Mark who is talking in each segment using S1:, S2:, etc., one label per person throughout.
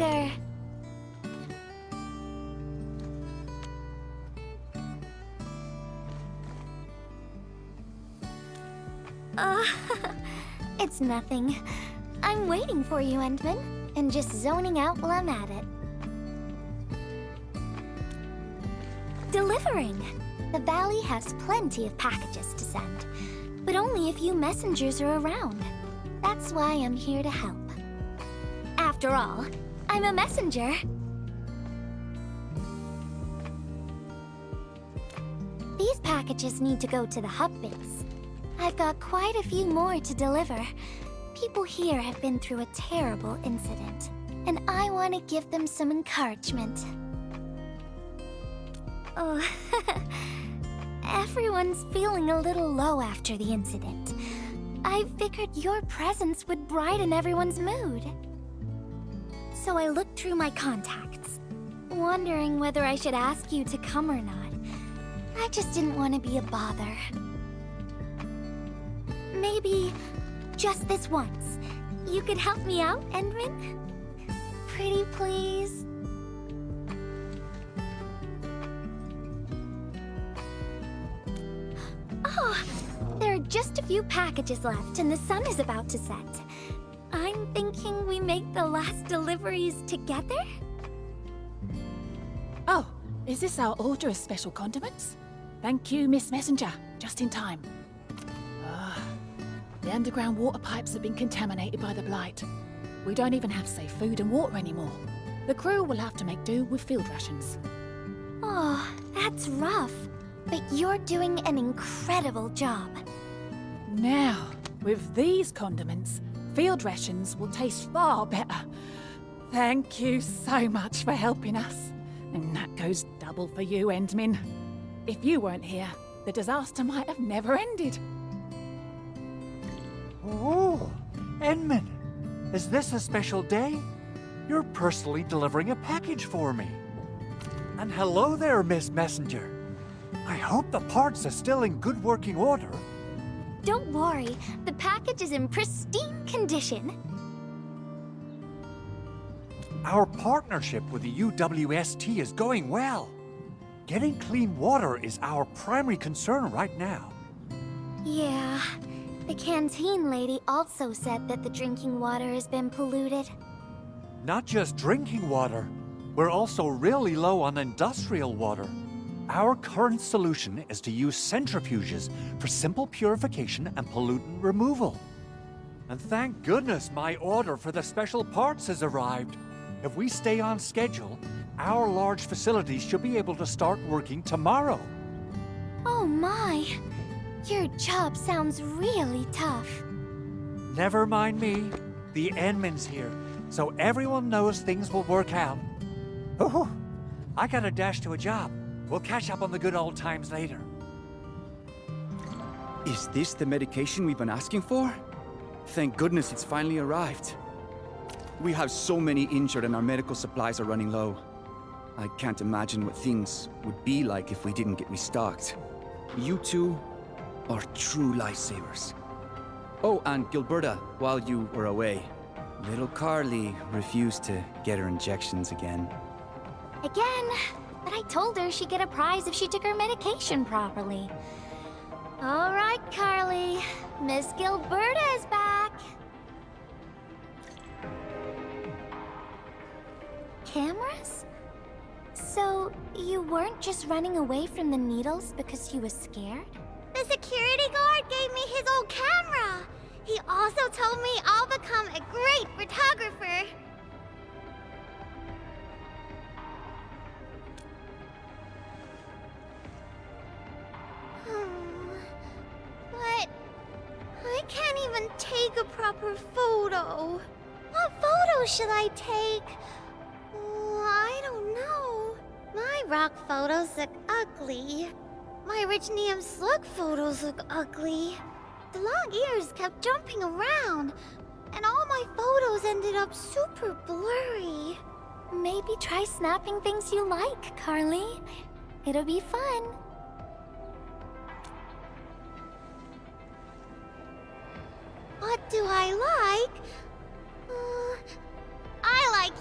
S1: later. It's nothing. I'm waiting for you, Endman, and just zoning out while I'm at it. Delivering! The valley has plenty of packages to send, but only a few messengers are around. That's why I'm here to help. After all, I'm a messenger. These packages need to go to the hub base. I've got quite a few more to deliver. People here have been through a terrible incident, and I want to give them some encouragement. Oh, everyone's feeling a little low after the incident. I figured your presence would brighten everyone's mood. So I looked through my contacts, wondering whether I should ask you to come or not. I just didn't want to be a bother. Maybe just this once, you could help me out, Endman? Pretty please? Oh, there are just a few packages left and the sun is about to set. I'm thinking we make the last deliveries together?
S2: Oh, is this our order of special condiments? Thank you, Miss Messenger. Just in time. The underground water pipes have been contaminated by the blight. We don't even have safe food and water anymore. The crew will have to make do with field rations.
S1: Oh, that's rough. But you're doing an incredible job.
S2: Now, with these condiments, field rations will taste far better. Thank you so much for helping us. And that goes double for you, Endman. If you weren't here, the disaster might have never ended.
S3: Oh, Endman, is this a special day? You're personally delivering a package for me. And hello there, Miss Messenger. I hope the parts are still in good working order.
S1: Don't worry, the package is in pristine condition.
S3: Our partnership with the UWST is going well. Getting clean water is our primary concern right now.
S1: Yeah, the canteen lady also said that the drinking water has been polluted.
S3: Not just drinking water, we're also really low on industrial water. Our current solution is to use centrifuges for simple purification and pollutant removal. And thank goodness my order for the special parts has arrived. If we stay on schedule, our large facilities should be able to start working tomorrow.
S1: Oh my! Your job sounds really tough.
S3: Never mind me. The Endman's here, so everyone knows things will work out. Oh, I gotta dash to a job. We'll catch up on the good old times later.
S4: Is this the medication we've been asking for? Thank goodness it's finally arrived. We have so many injured and our medical supplies are running low. I can't imagine what things would be like if we didn't get restocked. You two are true lifesavers. Oh, and Gilberta, while you were away, little Carly refused to get her injections again.
S1: Again? But I told her she'd get a prize if she took her medication properly. All right, Carly. Miss Gilberta is back. Cameras? So, you weren't just running away from the needles because you were scared?
S5: The security guard gave me his old camera. He also told me I'll become a great photographer. But I can't even take a proper photo. What photo should I take? I don't know. My rock photos look ugly. My Richnium slug photos look ugly. The long ears kept jumping around, and all my photos ended up super blurry.
S1: Maybe try snapping things you like, Carly. It'll be fun.
S5: What do I like? I like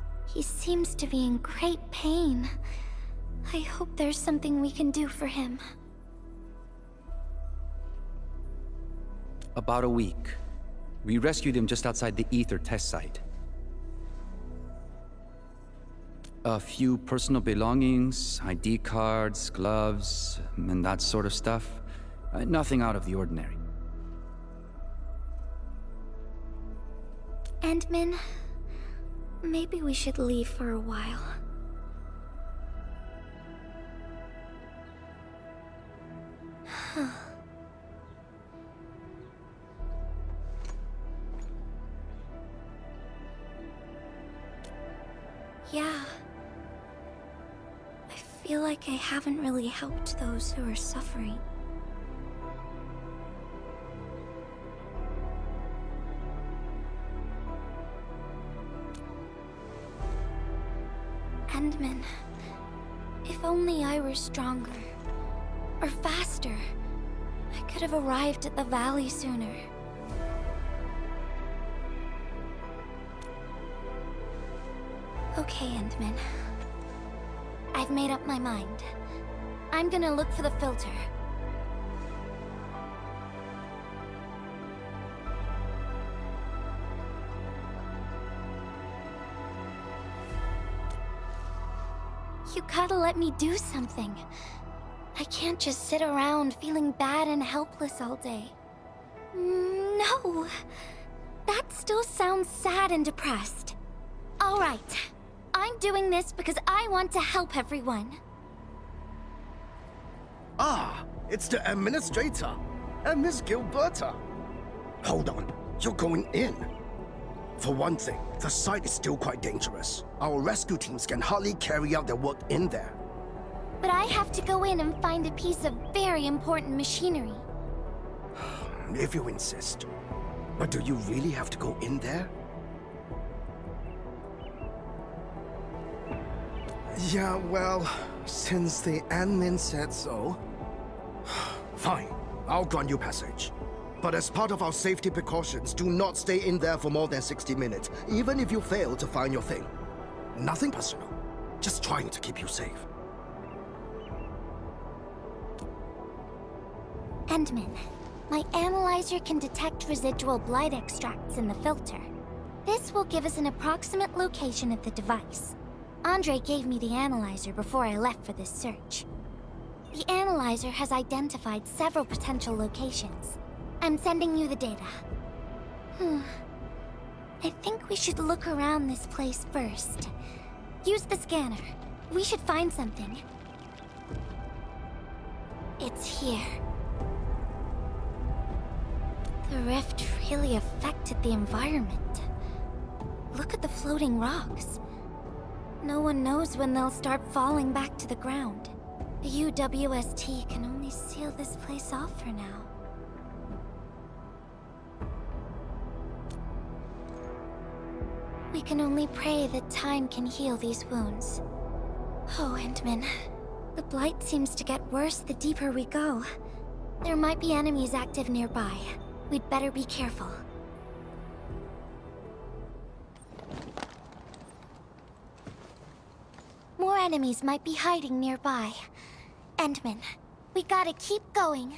S1: He seems to be in great pain. I hope there's something we can do for him.
S4: About a week. We rescued him just outside the Ether test site. A few personal belongings, ID cards, gloves, and that sort of stuff. Nothing out of the ordinary.
S1: Endman, maybe we should leave for a while. Yeah. I feel like I haven't really helped those who are suffering. Endman, if only I were stronger, or faster, I could have arrived at the valley sooner. Okay, Endman. I've made up my mind. I'm gonna look for the filter. You gotta let me do something. I can't just sit around feeling bad and helpless all day. No! That still sounds sad and depressed. Alright. I'm doing this because I want to help everyone.
S6: Ah, it's the administrator and Miss Gilberta. Hold on, you're going in. For one thing, the site is still quite dangerous. Our rescue teams can hardly carry out their work in there.
S1: But I have to go in and find a piece of very important machinery.
S6: If you insist. But do you really have to go in there? Yeah, well, since the admin said so... Fine, I'll grant you passage. But as part of our safety precautions, do not stay in there for more than 60 minutes, even if you fail to find your thing. Nothing personal, just trying to keep you safe.
S1: Endman, my analyzer can detect residual blight extracts in the filter. This will give us an approximate location of the device. Andre gave me the analyzer before I left for this search. The analyzer has identified several potential locations. I'm sending you the data. I think we should look around this place first. Use the scanner. We should find something. It's here. The rift really affected the environment. Look at the floating rocks. No one knows when they'll start falling back to the ground. The UWST can only seal this place off for now. We can only pray that time can heal these wounds. Oh, Endman. The blight seems to get worse the deeper we go. There might be enemies active nearby. We'd better be careful. More enemies might be hiding nearby. Endman, we gotta keep going.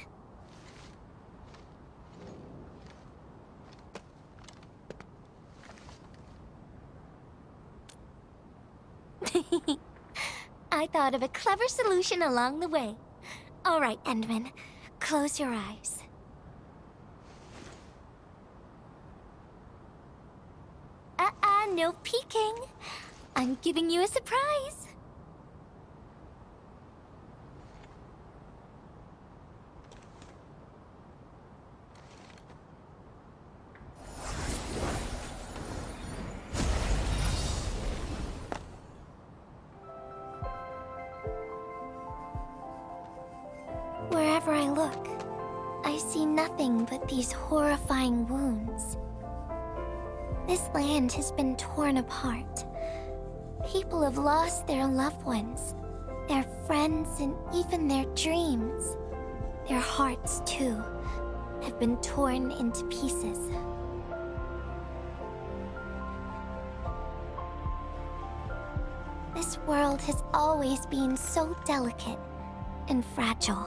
S1: I thought of a clever solution along the way. All right, Endman, close your eyes. No peeking. I'm giving you a surprise. Wherever I look, I see nothing but these horrifying wounds. This land has been torn apart. People have lost their loved ones, their friends, and even their dreams. Their hearts, too, have been torn into pieces. world has always been so delicate and fragile.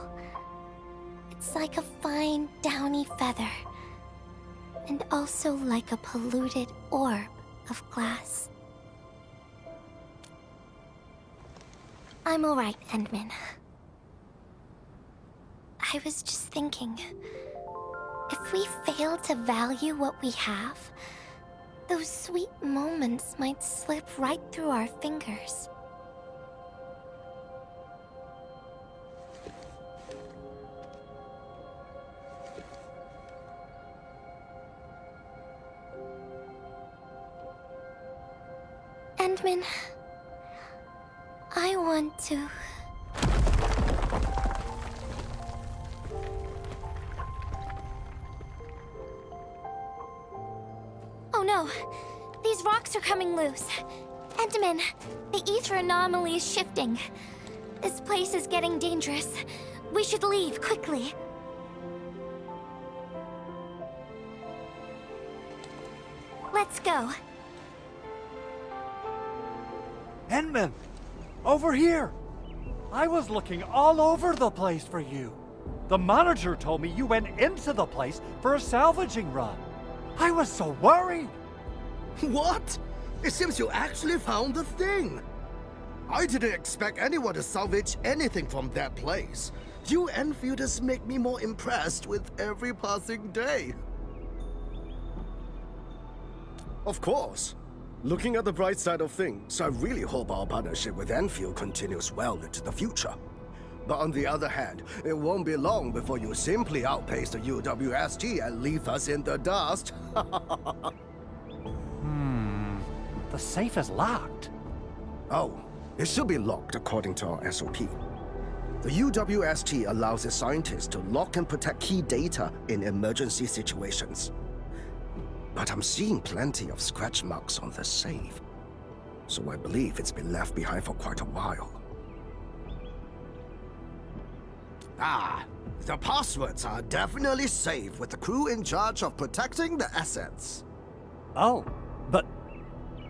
S1: It's like a fine, downy feather, and also like a polluted orb of glass. I'm alright, Endman. I was just thinking, if we fail to value what we have, those sweet moments might slip right through our fingers. Endman, I want to... Oh no! These rocks are coming loose. Endman, the ether anomaly is shifting. This place is getting dangerous. We should leave, quickly. Let's go.
S3: Endman! Over here! I was looking all over the place for you. The manager told me you went into the place for a salvaging run. I was so worried!
S6: What? It seems you actually found the thing. I didn't expect anyone to salvage anything from that place. You Enfielders make me more impressed with every passing day. Of course. Looking at the bright side of things, I really hope our partnership with Enfield continues well into the future. But on the other hand, it won't be long before you simply outpace the UWST and leave us in the dust.
S3: The safe is locked.
S6: Oh, it should be locked according to our SOP. The UWST allows its scientists to lock and protect key data in emergency situations. But I'm seeing plenty of scratch marks on the safe, so I believe it's been left behind for quite a while. Ah, the passwords are definitely safe with the crew in charge of protecting the assets.
S3: Oh, but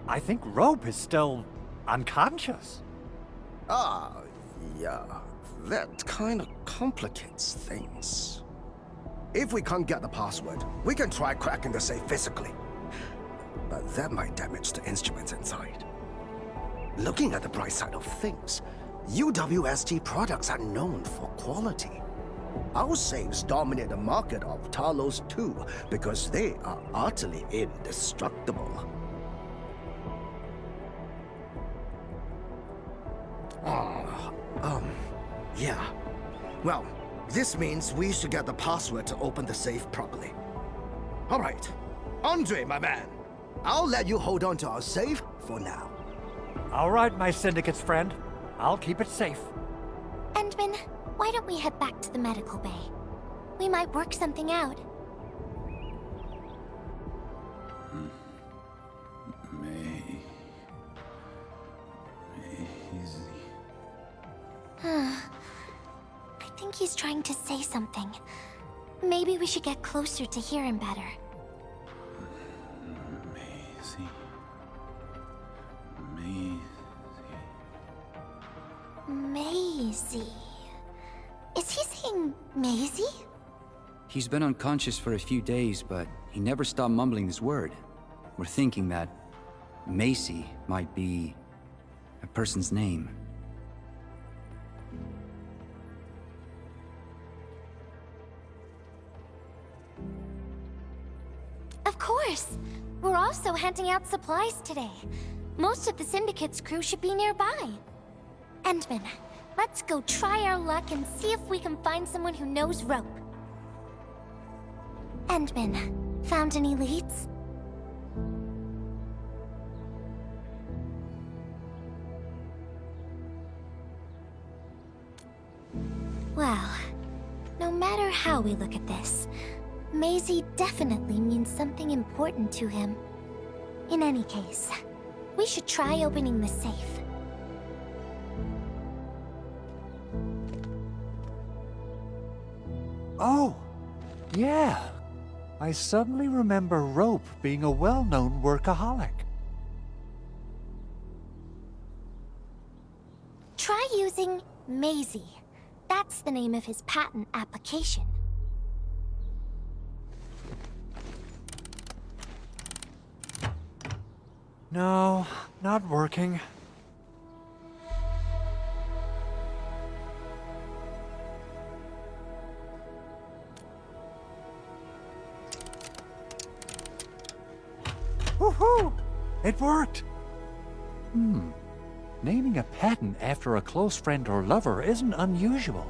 S3: I think Rope is still unconscious.
S6: Ah, yeah, that kind of complicates things. If we can't get the password, we can try cracking the safe physically. But that might damage the instruments inside. Looking at the bright side of things, UWST products are known for quality. Our safes dominate the market of Talos 2 because they are utterly indestructible. Yeah. Well, this means we should get the password to open the safe properly. All right. Andre, my man. I'll let you hold on to our safe for now.
S3: All right, my syndicate's friend. I'll keep it safe.
S1: Endman, why don't we head back to the medical bay? We might work something out. I think he's trying to say something. Maybe we should get closer to hear him better. Maisie. Is he saying Maisie?
S4: He's been unconscious for a few days, but he never stopped mumbling this word. We're thinking that Macy might be a person's name.
S1: Of course! We're also handing out supplies today. Most of the Syndicate's crew should be nearby. Endman, let's go try our luck and see if we can find someone who knows Rope. Endman, found any leads? Well, no matter how we look at this, Maisie definitely means something important to him. In any case, we should try opening the safe.
S3: Oh, yeah. I suddenly remember Rope being a well-known workaholic.
S1: using Maisie. That's the name of his patent application.
S3: No, not working. Woohoo! It worked! Naming a patent after a close friend or lover isn't unusual.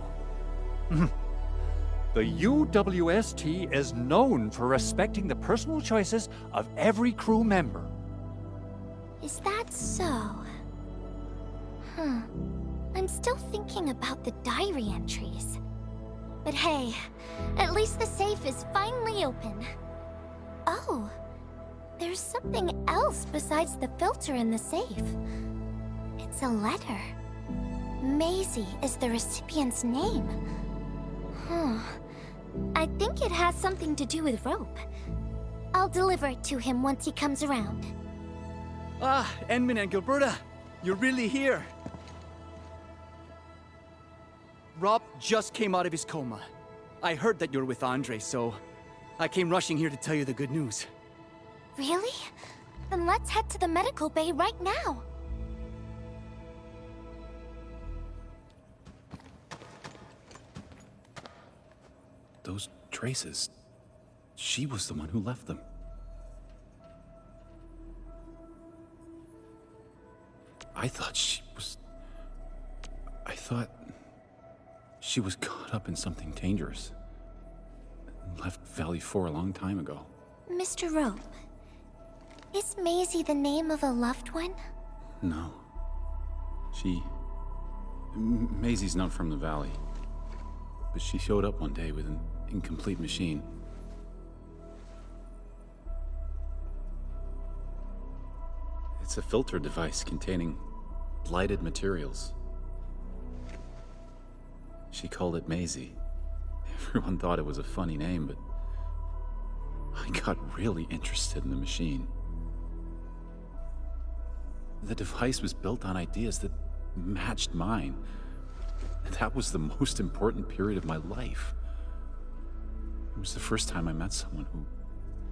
S3: The UWST is known for respecting the personal choices of every crew member.
S1: Is that so? I'm still thinking about the diary entries. But hey, at least the safe is finally open. Oh, there's something else besides the filter in the safe. It's a letter. Maisie is the recipient's name. I think it has something to do with Rope. I'll deliver it to him once he comes around.
S4: Ah, Enmin and Gilberta, you're really here. Rob just came out of his coma. I heard that you're with Andre, so I came rushing here to tell you the good news.
S1: Really? Then let's head to the medical bay right now.
S7: Those traces. She was the one who left them. I thought she was caught up in something dangerous. Left Valley 4 a long time ago.
S1: Mr. Rope, is Maisie the name of a loved one?
S7: No. Maisie's not from the Valley. But she showed up one day with an incomplete machine. It's a filter device containing blighted materials. She called it Maisie. Everyone thought it was a funny name, but I got really interested in the machine. The device was built on ideas that matched mine. And that was the most important period of my life. It was the first time I met someone who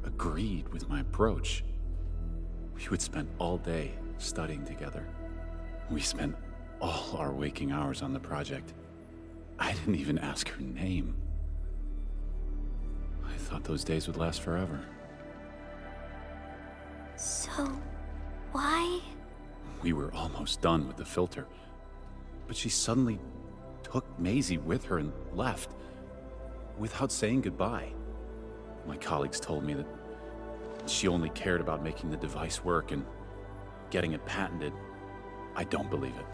S7: agreed with my approach. We would spend all day studying together. We spent all our waking hours on the project. I didn't even ask her name. I thought those days would last forever.
S1: So, why?
S7: We were almost done with the filter, but she suddenly took Maisie with her and left, without saying goodbye. My colleagues told me that she only cared about making the device work and getting it patented. I don't believe it.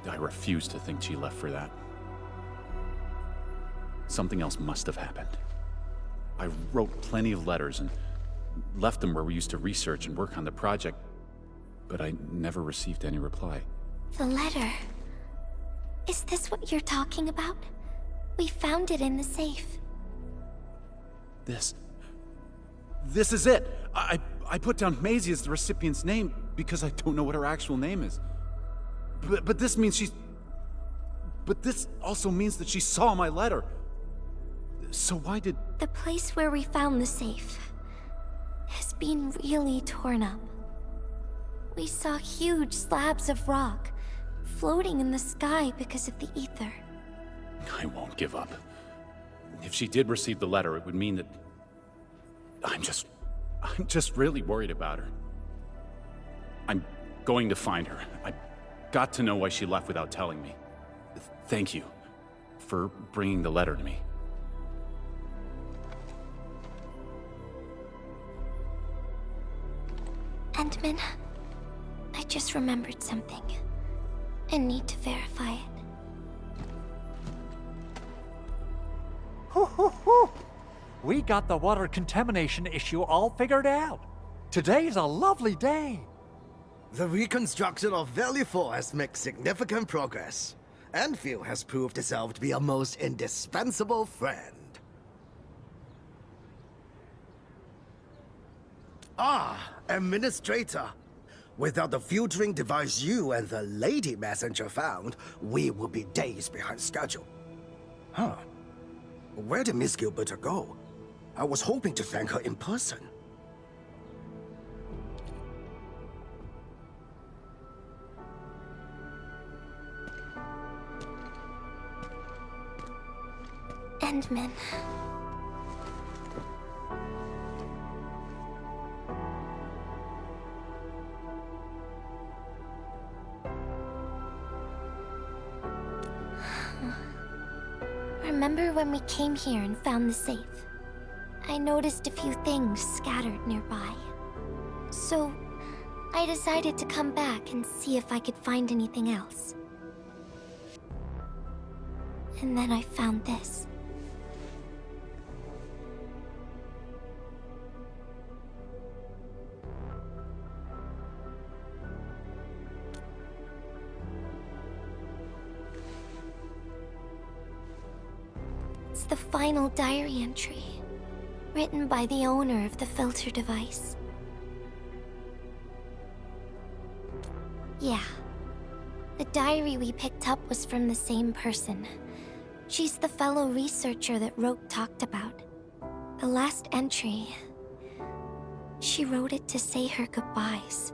S7: I refuse to think she left for that. Something else must have happened. I wrote plenty of letters and left them where we used to research and work on the project, but I never received any reply.
S1: The letter. Is this what you're talking about? We found it in the safe.
S7: This is it! I put down Maisie as the recipient's name because I don't know what her actual name is. But this means But this also means that she saw my letter. So why did...
S1: The place where we found the safe has been really torn up. We saw huge slabs of rock floating in the sky because of the ether.
S7: I won't give up. If she did receive the letter, it would mean that... I'm just really worried about her. I'm going to find her. I got to know why she left without telling me. Thank you for bringing the letter to me.
S1: Endman, I just remembered something. I need to verify it.
S3: We got the water contamination issue all figured out. Today's a lovely day.
S6: The reconstruction of Valley 4 has made significant progress. Endfield has proved itself to be a most indispensable friend. Ah, Administrator. Without the filtering device you and the lady messenger found, we would be days behind schedule. Huh. Where did Miss Gilberta go? I was hoping to thank her in person.
S1: Endman. Remember when we came here and found the safe? I noticed a few things scattered nearby. So, I decided to come back and see if I could find anything else. And then I found this. It's the final diary entry, written by the owner of the filter device. Yeah. The diary we picked up was from the same person. She's the fellow researcher that Roke talked about. The last entry, she wrote it to say her goodbyes.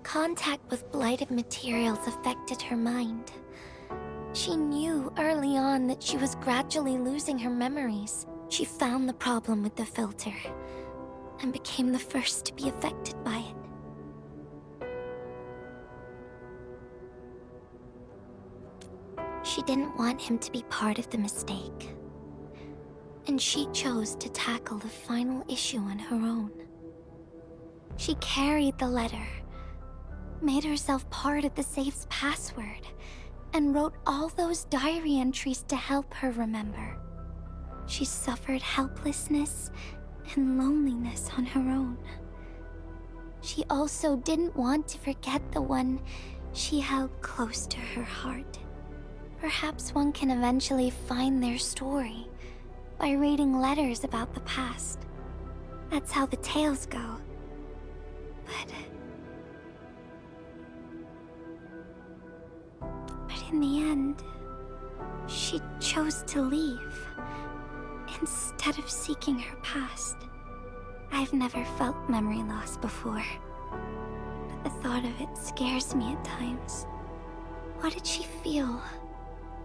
S1: Contact with blighted materials affected her mind. She knew early on that she was gradually losing her memories. She found the problem with the filter, and became the first to be affected by it. She didn't want him to be part of the mistake, and she chose to tackle the final issue on her own. She carried the letter, made herself part of the safe's password, and wrote all those diary entries to help her remember. She suffered helplessness and loneliness on her own. She also didn't want to forget the one she held close to her heart. Perhaps one can eventually find their story by reading letters about the past. That's how the tales go. But in the end, she chose to leave instead of seeking her past. I've never felt memory loss before, but the thought of it scares me at times. What did she feel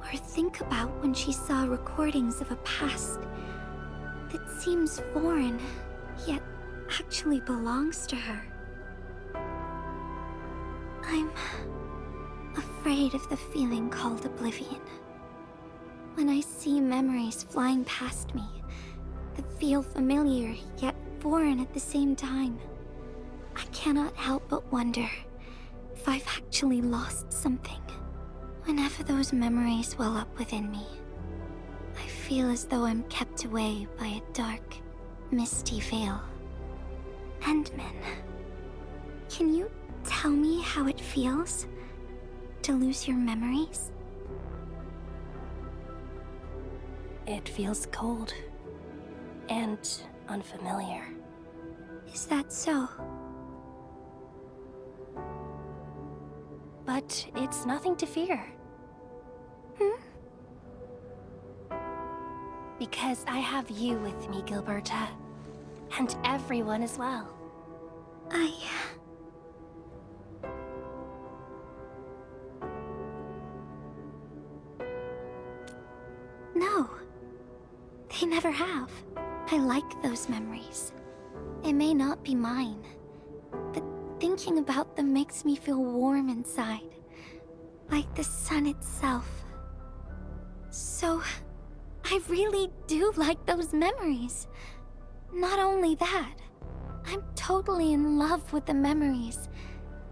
S1: or think about when she saw recordings of a past that seems foreign, yet actually belongs to her? I'm afraid of the feeling called oblivion. When I see memories flying past me that feel familiar yet foreign at the same time, I cannot help but wonder if I've actually lost something. Whenever those memories well up within me, I feel as though I'm kept away by a dark, misty veil. Endman, can you tell me how it feels to lose your memories?
S8: It feels cold and unfamiliar.
S1: Is that so?
S8: But it's nothing to fear. Because I have you with me, Gilberta. And everyone as well.
S1: No. They never have. I like those memories. It may not be mine, but thinking about them makes me feel warm inside. Like the sun itself. So, I really do like those memories. Not only that, I'm totally in love with the memories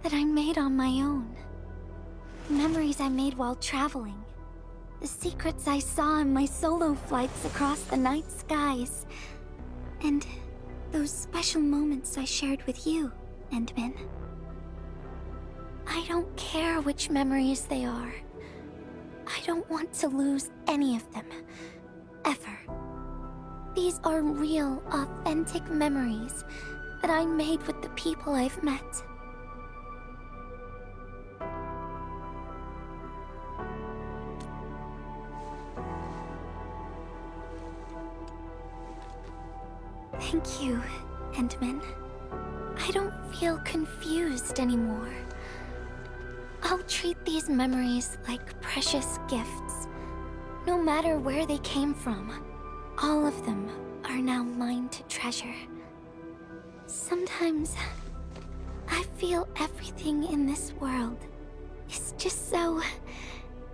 S1: that I made on my own. Memories I made while traveling. The secrets I saw on my solo flights across the night skies. And those special moments I shared with you, Endman. I don't care which memories they are. I don't want to lose any of them. Ever. These are real, authentic memories that I made with the people I've met. Thank you, Endman. I don't feel confused anymore. I'll treat these memories like precious gifts. No matter where they came from, all of them are now mine to treasure. Sometimes, I feel everything in this world is just so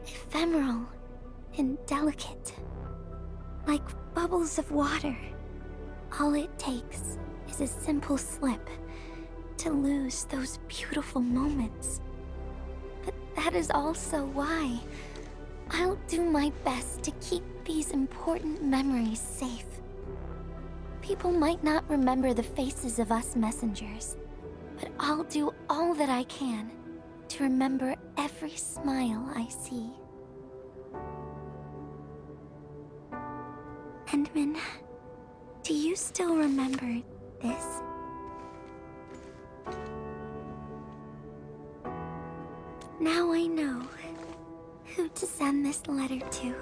S1: ephemeral and delicate. Like bubbles of water. All it takes is a simple slip to lose those beautiful moments. But that is also why I'll do my best to keep these important memories safe. People might not remember the faces of us messengers, but I'll do all that I can to remember every smile I see. Endman, do you still remember this? Now I know who to send this letter to.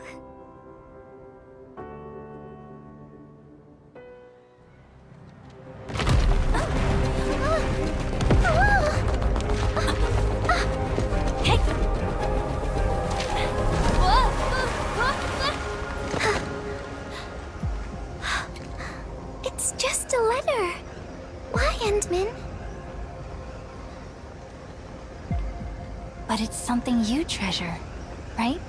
S1: It's just a letter. Why, Endman?
S8: But it's something you treasure, right?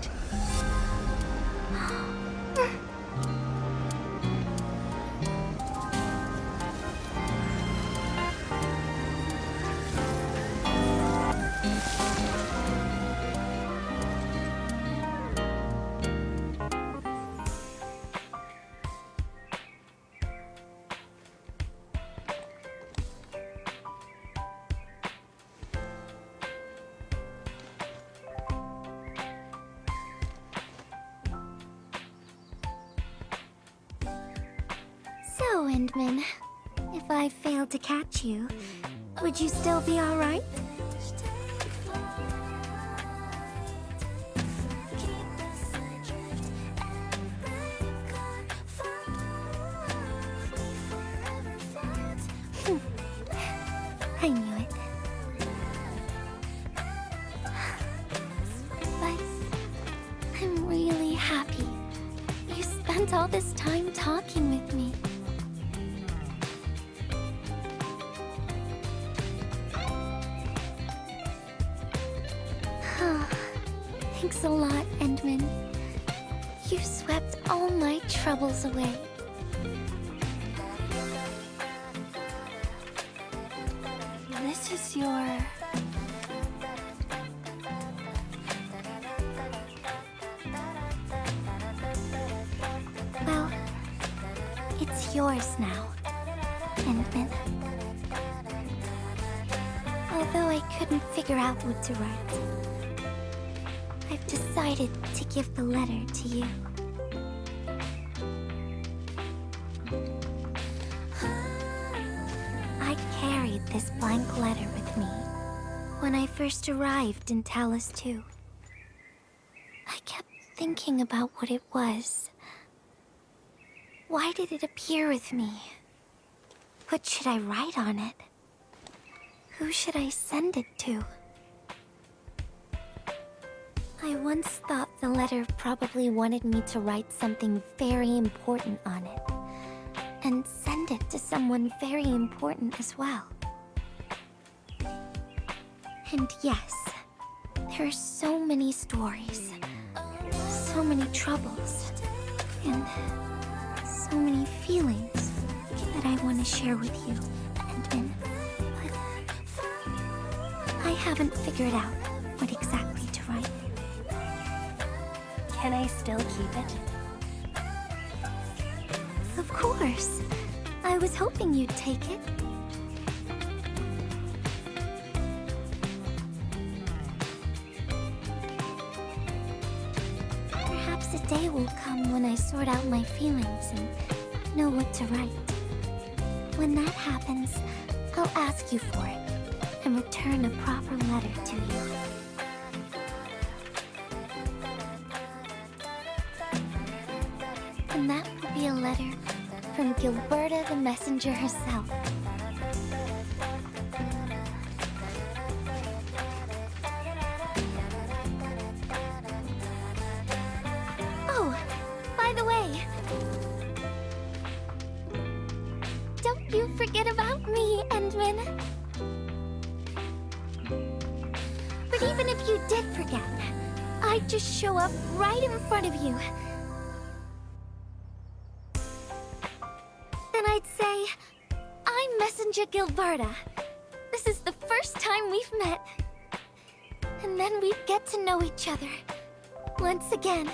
S1: So, Endman, if I failed to catch you, would you still be alright? I knew it. But I'm really happy you spent all this time talking with me. Thanks a lot, Endman. You swept all my troubles away. This is your... Well, it's yours now, Endman. Although I couldn't figure out what to write, I've decided to give the letter to you. I carried this blank letter with me when I first arrived in Talus 2. I kept thinking about what it was. Why did it appear with me? What should I write on it? Who should I send it to? I once thought the letter probably wanted me to write something very important on it, and send it to someone very important as well. And yes, there are so many stories, so many troubles, and so many feelings that I want to share with you, Endman. But I haven't figured out what exactly to write.
S8: Can I still keep it?
S1: Of course. I was hoping you'd take it. Perhaps a day will come when I sort out my feelings and know what to write. When that happens, I'll ask you for it and return a proper letter to you. And that will be a letter from Gilberta the messenger herself. Oh, by the way, don't you forget about me, Endman. But even if you did forget, I'd just show up right in front of you. Then I'd say, I'm Messenger Gilberta. This is the first time we've met. And then we'd get to know each other. Once again.